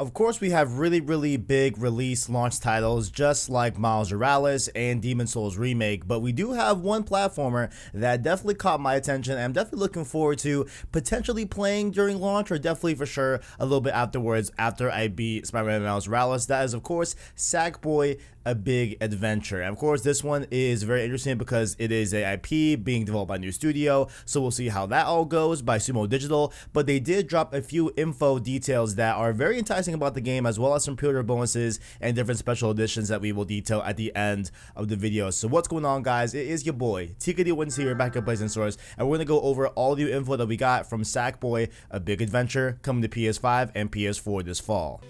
Of course, we have really big release launch titles just like Miles Morales and Demon's Souls Remake, but we do have one platformer that definitely caught my attention and I'm definitely looking forward to potentially playing during launch, or definitely for sure a little bit afterwards after I beat Spider-Man Miles Morales. That is, of course, Sackboy, A Big Adventure. And of course, this one is very interesting because it is a IP being developed by a new studio, so we'll see how that all goes by Sumo Digital. But they did drop a few info details that are very enticing about the game, as well as some pre-order bonuses and different special editions that we will detail at the end of the video. So what's going on, guys? It is your boy TKD1 here, back at PlayStation Source, and we're gonna go over all the info that we got from Sackboy, A Big Adventure, coming to PS5 and PS4 this fall.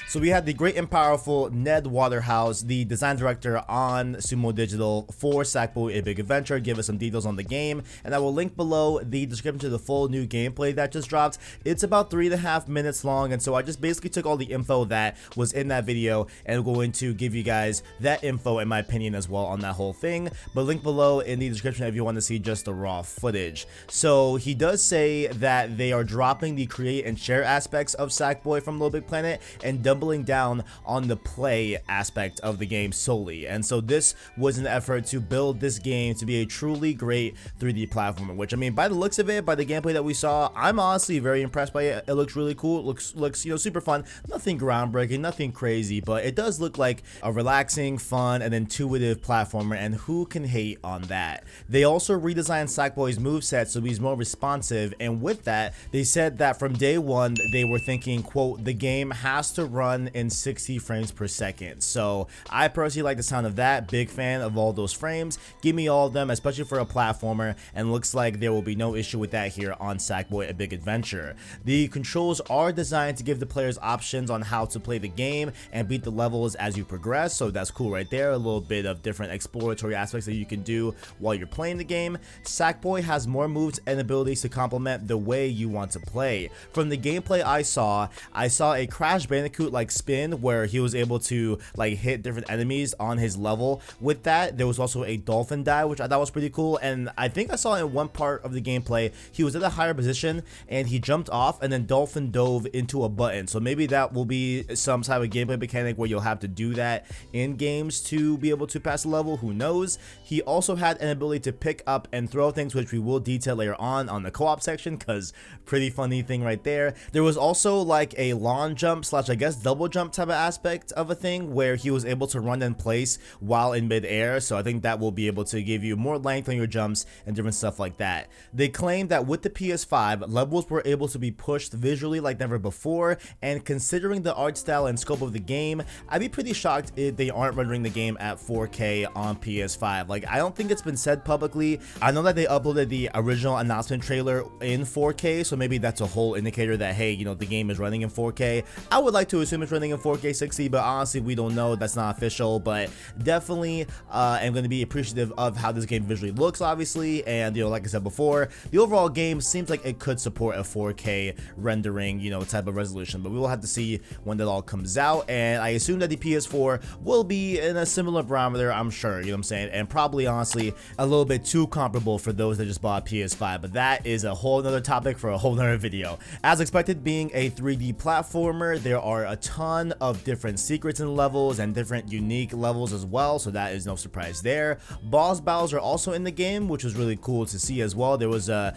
So we had the great and powerful Ned Waterhouse, the design director on Sumo Digital for Sackboy, A Big Adventure, give us some details on the game, and I will link below the description to the full new gameplay that just dropped. It's about 3.5 minutes long, and so I just basically took all the info that was in that video and I'm going to give you guys that info in my opinion as well on that whole thing, but link below in the description if you want to see just the raw footage. So he does say that they are dropping the create and share aspects of Sackboy from Little Big Planet and doubling down on the play aspect of the game solely. And so this was an effort to build this game to be a truly great 3D platformer, which, I mean, by the looks of it, by the gameplay that we saw, I'm honestly very impressed by it. It looks really cool. It looks, you know, super fun. Nothing groundbreaking, nothing crazy, but it does look like a relaxing, fun, and intuitive platformer, and who can hate on that? They also redesigned Sackboy's moveset so he's more responsive, and with that, they said that from day one, they were thinking, quote, the game has to run in 60 frames per second. So I personally like the sound of that. Big fan of all those frames. Give me all of them, especially for a platformer, and looks like there will be no issue with that here on Sackboy, A Big Adventure. The controls are designed to give the players options on how to play the game and beat the levels as you progress, so that's cool right there. A little bit of different exploratory aspects that you can do while you're playing the game. Sackboy has more moves and abilities to complement the way you want to play. From the gameplay I saw a Crash Bandicoot like spin where he was able to like hit different enemies on his level. With that, there was also a dolphin dive, which I thought was pretty cool, and I think I saw in one part of the gameplay he was at a higher position and he jumped off and then dolphin dove into a button. So maybe that will be some type of gameplay mechanic where you'll have to do that in games to be able to pass a level, who knows. He also had an ability to pick up and throw things, which we will detail later on the co-op section, because pretty funny thing right there. There was also like a lawn jump slash, I guess, double jump type of aspect of a thing where he was able to run in place while in midair, so I think that will be able to give you more length on your jumps and different stuff like that. They claim that with the PS5, levels were able to be pushed visually like never before, and considering the art style and scope of the game, I'd be pretty shocked if they aren't rendering the game at 4K on PS5. Like, I don't think it's been said publicly. I know that they uploaded the original announcement trailer in 4K, so maybe that's a whole indicator that, hey, you know, the game is running in 4K. I would like to assume it's running in 4K 60, but honestly we don't know. That's not official, but definitely I'm going to be appreciative of how this game visually looks, obviously. And, you know, like I said before, the overall game seems like it could support a 4K rendering, you know, type of resolution, but we will have to see when that all comes out. And I assume that the PS4 will be in a similar barometer, I'm sure, you know what I'm saying, and probably honestly a little bit too comparable for those that just bought PS5, but that is a whole nother topic for a whole nother video. As expected, being a 3D platformer, there are a ton of different secrets in levels and different unique levels as well, so that is no surprise there. Boss battles are also in the game, which was really cool to see as well. There was a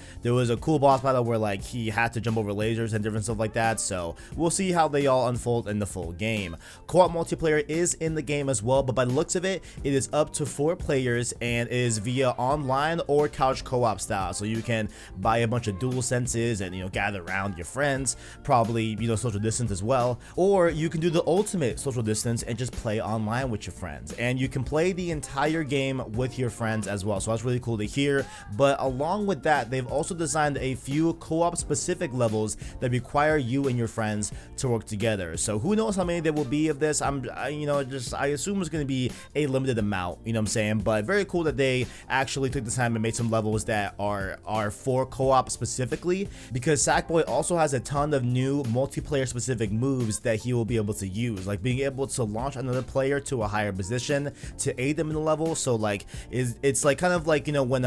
cool boss battle where like he had to jump over lasers and different stuff like that, so we'll see how they all unfold in the full game. Co-op multiplayer is in the game as well, but by the looks of it, it is up to 4 players and is via online or couch co-op style, so you can buy a bunch of dual senses and, you know, gather around your friends, probably, you know, social distance as well, or you can do the ultimate social distance and just play online with your friends, and you can play the entire game with your friends as well, so that's really cool to hear. But along with that, they've also designed a few co-op specific levels that require you and your friends to work together, so who knows how many there will be of this. I assume it's going to be a limited amount, you know what I'm saying, but very cool that they actually took the time and made some levels that are for co-op specifically, because Sackboy also has a ton of new multiplayer specific moves that he will be able to use, like being able to launch another player to a higher position to aid them in the level. So like it's like kind of like, you know, when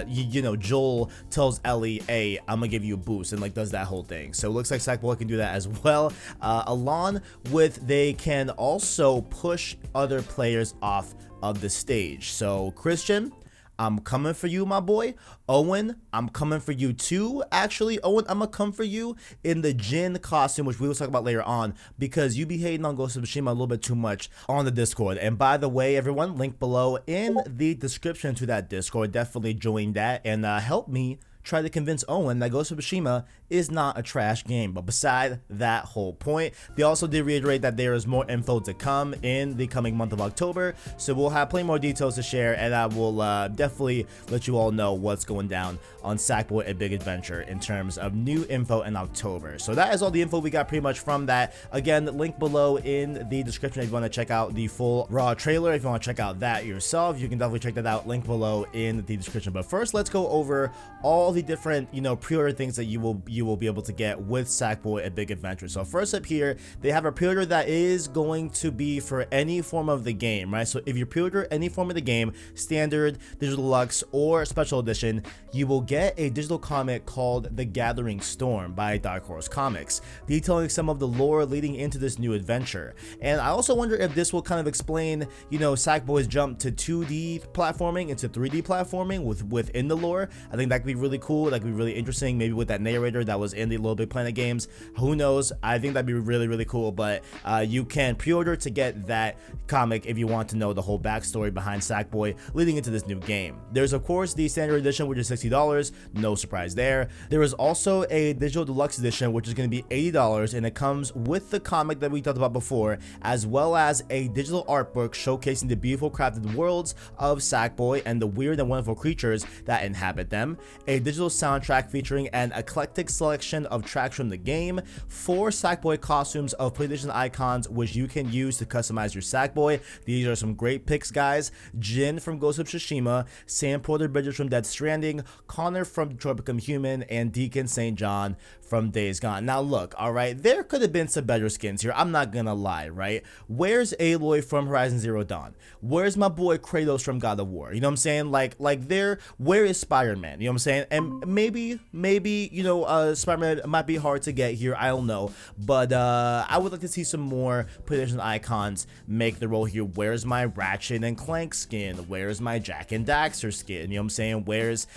you know, Joel tells Ellie, hey, I'm gonna give you a boost, and like does that whole thing. So it looks like Sackboy can do that as well, along with they can also push other players off of the stage. So Christian, I'm coming for you, my boy. Owen, I'm coming for you too. Actually, Owen, I'm gonna come for you in the Jin costume, which we will talk about later on, because you be hating on Ghost of Tsushima a little bit too much on the Discord. And by the way, everyone, link below in the description to that Discord. Definitely join that and help me try to convince Owen that Ghost of Tsushima is not a trash game. But beside that whole point, they also did reiterate that there is more info to come in the coming month of October, so we'll have plenty more details to share, and I will definitely let you all know what's going down on Sackboy: A Big Adventure in terms of new info in October. So that is all the info we got pretty much from that. Again, link below in the description if you want to check out the full raw trailer. If you want to check out that yourself, you can definitely check that out, link below in the description. But first, let's go over all the different, you know, pre-order things that you will be able to get with Sackboy: A Big Adventure. So first up here, they have a pre-order that is going to be for any form of the game, right? So if you pre-order any form of the game, standard, digital deluxe, or special edition, you will get a digital comic called The Gathering Storm by Dark Horse Comics, detailing some of the lore leading into this new adventure. And I also wonder if this will kind of explain, you know, Sackboy's jump to 2D platforming into 3D platforming within the lore. I think that could be really cool. That could be really interesting, maybe with that narrator that was in the Little Big Planet games. Who knows? I think that'd be really, really cool. But you can pre-order to get that comic if you want to know the whole backstory behind Sackboy leading into this new game. There's of course the standard edition, which is $60, no surprise there. There is also a digital deluxe edition, which is going to be $80, and it comes with the comic that we talked about before, as well as a digital art book showcasing the beautiful crafted worlds of Sackboy and the weird and wonderful creatures that inhabit them, a digital soundtrack featuring an eclectic selection of tracks from the game, 4 Sackboy costumes of PlayStation icons which you can use to customize your Sackboy. These are some great picks, guys. Jin from Ghost of Tsushima, Sam Porter Bridges from Dead Stranding, Connor from Detroit Become Human, and Deacon St. John from Days Gone. Now look, alright, there could have been some better skins here, I'm not gonna lie, right? Where's Aloy from Horizon Zero Dawn? Where's my boy Kratos from God of War? You know what I'm saying? Like where is Spider-Man? You know what I'm saying? And maybe, you know, Spider-Man might be hard to get here, I don't know, but I would like to see some more PlayStation icons make the role here. Where's my Ratchet and Clank skin? Where's my Jack and Daxter skin? You know what I'm saying? Where's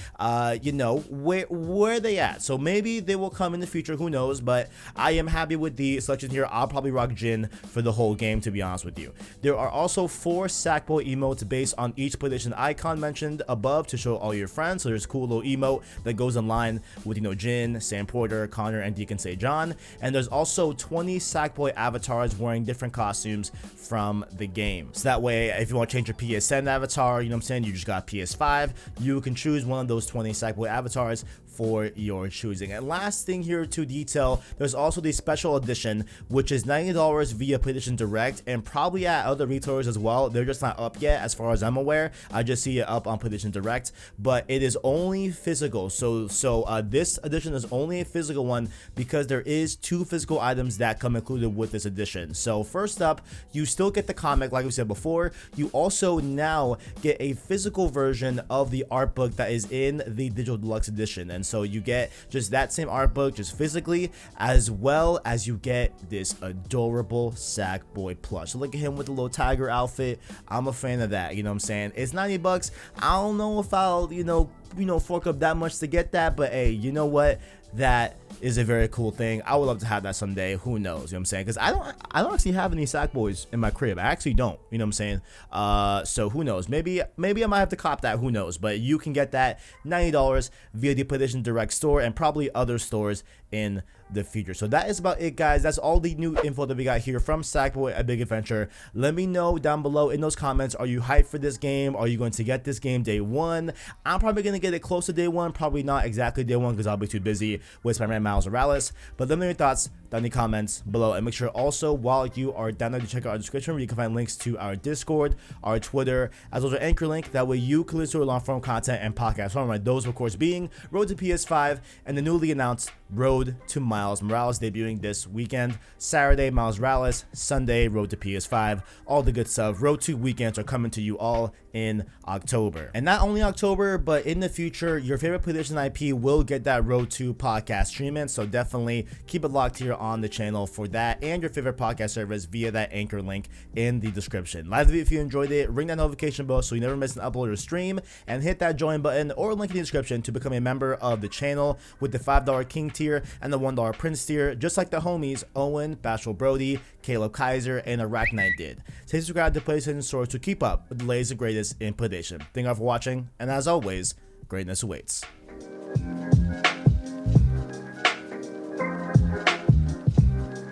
you know, where are they at? So maybe they will come in the future, who knows, but I am happy with the selection here. I'll probably rock Jin for the whole game, to be honest with you. There are also 4 Sackboy emotes based on each PlayStation icon mentioned above to show all your friends. So there's a cool little emote that goes in line with, you know, Jin, Sam Porter, Connor, and Deacon St. John. And there's also 20 Sackboy avatars wearing different costumes from the game. So that way, if you want to change your PSN avatar, you know what I'm saying, you just got PS5, you can choose one of those 20 Sackboy avatars for your choosing. And last thing here to detail, there's also the special edition, which is $90 via PlayStation Direct and probably at other retailers as well. They're just not up yet as far as I'm aware. I just see it up on PlayStation Direct, but it is only physical. So this edition is only a physical one because there is 2 physical items that come included with this edition. So first up, you still get the comic like we said before. You also now get a physical version of the art book that is in the digital deluxe edition. And so you get just that same art book just physically, as well as you get this adorable Sackboy plush. So look at him with the little tiger outfit. I'm a fan of that, you know what I'm saying? It's $90. I don't know if I'll, you know, fork up that much to get that, but hey, you know what? That is a very cool thing. I would love to have that someday. Who knows? You know what I'm saying? Because I don't actually have any Sackboys in my crib. I actually don't. You know what I'm saying? So who knows? Maybe I might have to cop that. Who knows? But you can get that $90 via the PlayStation Direct store and probably other stores in the future. So that is about it, guys. That's all the new info that we got here from Sackboy: A Big Adventure. Let me know down below in those comments, are you hyped for this game? Are you going to get this game day one? I'm probably going to get it close to day one, probably not exactly day one because I'll be too busy with Spider-Man Miles Morales. But let me know your thoughts down in the comments below. And make sure also, while you are down there, to check out our description where you can find links to our Discord, our Twitter, as well as our Anchor link. That way you can listen to long form content and podcasts. Right, those of course being Road to PS5 and the newly announced Road to Miles Morales, debuting this weekend. Saturday, Miles Morales. Sunday, Road to PS5. All the good stuff. Road 2 weekends are coming to you all in October. And not only October, but in the future, your favorite PlayStation IP will get that Road 2 podcast treatment. So definitely keep it locked here on the channel for that and your favorite podcast service via that Anchor link in the description. Like the video if you enjoyed it, ring that notification bell so you never miss an upload or stream, and hit that join button or link in the description to become a member of the channel with the $5 King tier and the $1 Prince tier, just like the homies Owen, Bashful Brody, Caleb Kaiser, and Arachnite did. Stay subscribed to PlayStation Source to keep up with the latest and greatest in PlayStation. Thank you all for watching, and as always, greatness awaits.